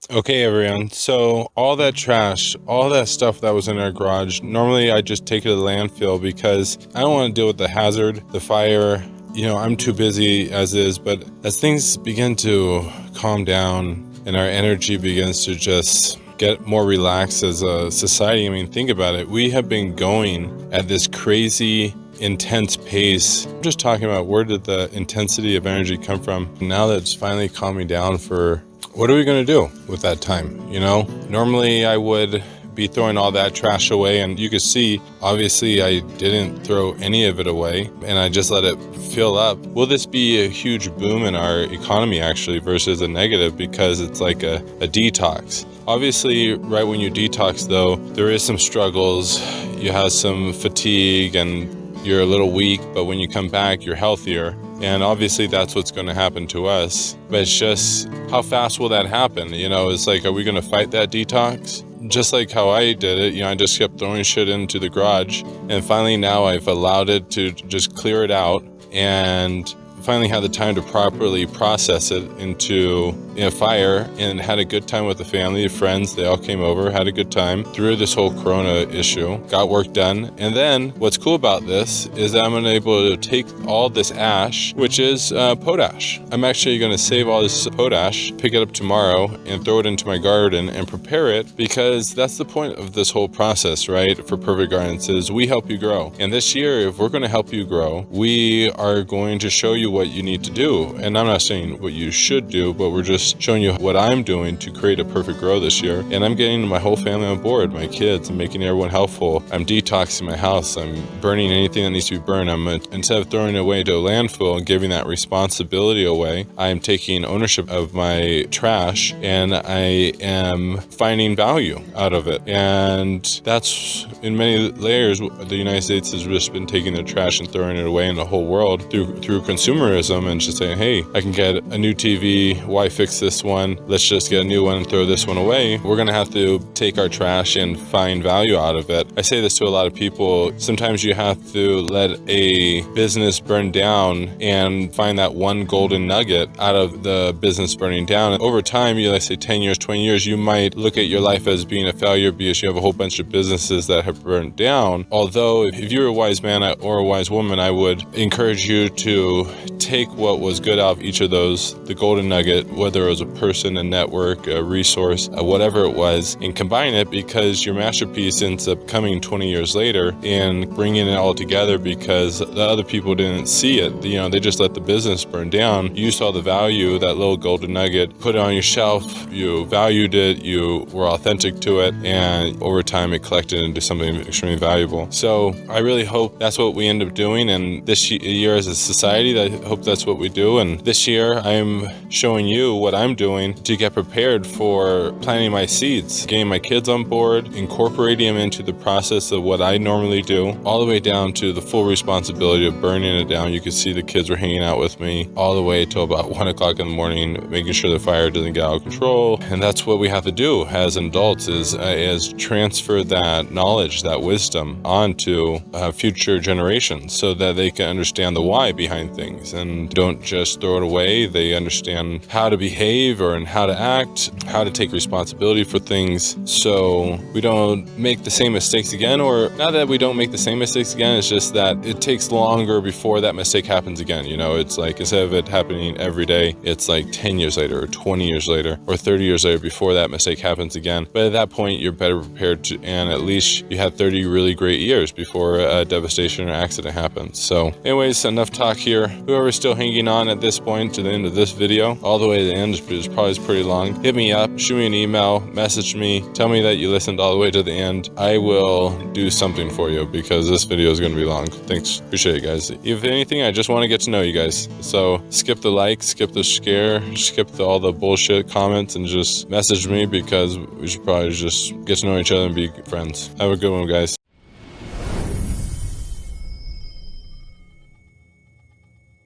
Okay, everyone. So all that trash, all that stuff that was in our garage, normally I just take it to the landfill because I don't want to deal with the hazard, the fire. I'm too busy as is. But as things begin to calm down and our energy begins to just get more relaxed as a society, I mean, think about it. We have been going at this crazy intense pace. I'm just talking about where did the intensity of energy come from? Now that it's finally calming down, for what are we going to do with that time? Normally I would be throwing all that trash away, and you can see obviously I didn't throw any of it away and I just let it fill up. Will this be a huge boom in our economy actually versus a negative, because it's like a detox? Obviously, right when you detox though, there is some struggles. You have some fatigue and you're a little weak, but when you come back, you're healthier. And obviously that's what's going to happen to us. But it's just, how fast will that happen? It's like, are we going to fight that detox? Just like how I did it, I just kept throwing shit into the garage. And finally now I've allowed it to just clear it out and finally had the time to properly process it into fire, and had a good time with the family, friends. They all came over, had a good time through this whole corona issue, got work done. And then what's cool about this is that I'm able to take all this ash, which is potash. I'm actually going to save all this potash, pick it up tomorrow and throw it into my garden and prepare it, because that's the point of this whole process, right? For Perfect Gardens is we help you grow. And this year, if we're going to help you grow, we are going to show you what you need to do. And I'm not saying what you should do, but we're just showing you what I'm doing to create a perfect grow this year. And I'm getting my whole family on board, my kids, and making everyone helpful. I'm detoxing my house. I'm burning anything that needs to be burned. Instead of throwing it away to a landfill and giving that responsibility away, I'm taking ownership of my trash and I am finding value out of it. And that's, in many layers, the United States has just been taking the trash and throwing it away in the whole world through consumerism, and just saying, hey, I can get a new TV, why fix this one? Let's just get a new one and throw this one away. We're gonna have to take our trash and find value out of it. I say this to a lot of people. Sometimes you have to let a business burn down and find that one golden nugget out of the business burning down. And over time, let's say 10 years, 20 years, you might look at your life as being a failure because you have a whole bunch of businesses that have burned down. Although if you're a wise man or a wise woman, I would encourage you to take what was good out of each of those, the golden nugget, whether it was a person, a network, a resource, whatever it was, and combine it, because your masterpiece ends up coming 20 years later and bringing it all together, because the other people didn't see it. They just let the business burn down. You saw the value, that little golden nugget, put it on your shelf, you valued it, you were authentic to it, and over time it collected into something extremely valuable. So I really hope that's what we end up doing, and this year as a society, I hope that's what we do. And this year I'm showing you what I'm doing to get prepared for planting my seeds, getting my kids on board, incorporating them into the process of what I normally do, all the way down to the full responsibility of burning it down. You can see the kids were hanging out with me all the way till about 1 o'clock in the morning, making sure the fire doesn't get out of control. And that's what we have to do as adults, is transfer that knowledge, that wisdom onto future generations, so that they can understand the why behind things and don't just throw it away. They understand how to behave and how to act, how to take responsibility for things, so we don't make the same mistakes again. Or not that we don't make the same mistakes again, it's just that it takes longer before that mistake happens again. It's like, instead of it happening every day, it's like 10 years later or 20 years later or 30 years later before that mistake happens again. But at that point, you're better prepared to, and at least you had 30 really great years before a devastation or accident happens. So anyways, enough talk here. Whoever's still hanging on at this point to the end of this video, all the way to the end, is probably pretty long, hit me up, shoot me an email, message me, tell me that you listened all the way to the end. I will do something for you, because this video is going to be long. Thanks. Appreciate it, guys. If anything, I just want to get to know you guys. So skip the like, skip the scare, skip all the bullshit comments, and just message me, because we should probably just get to know each other and be friends. Have a good one, guys.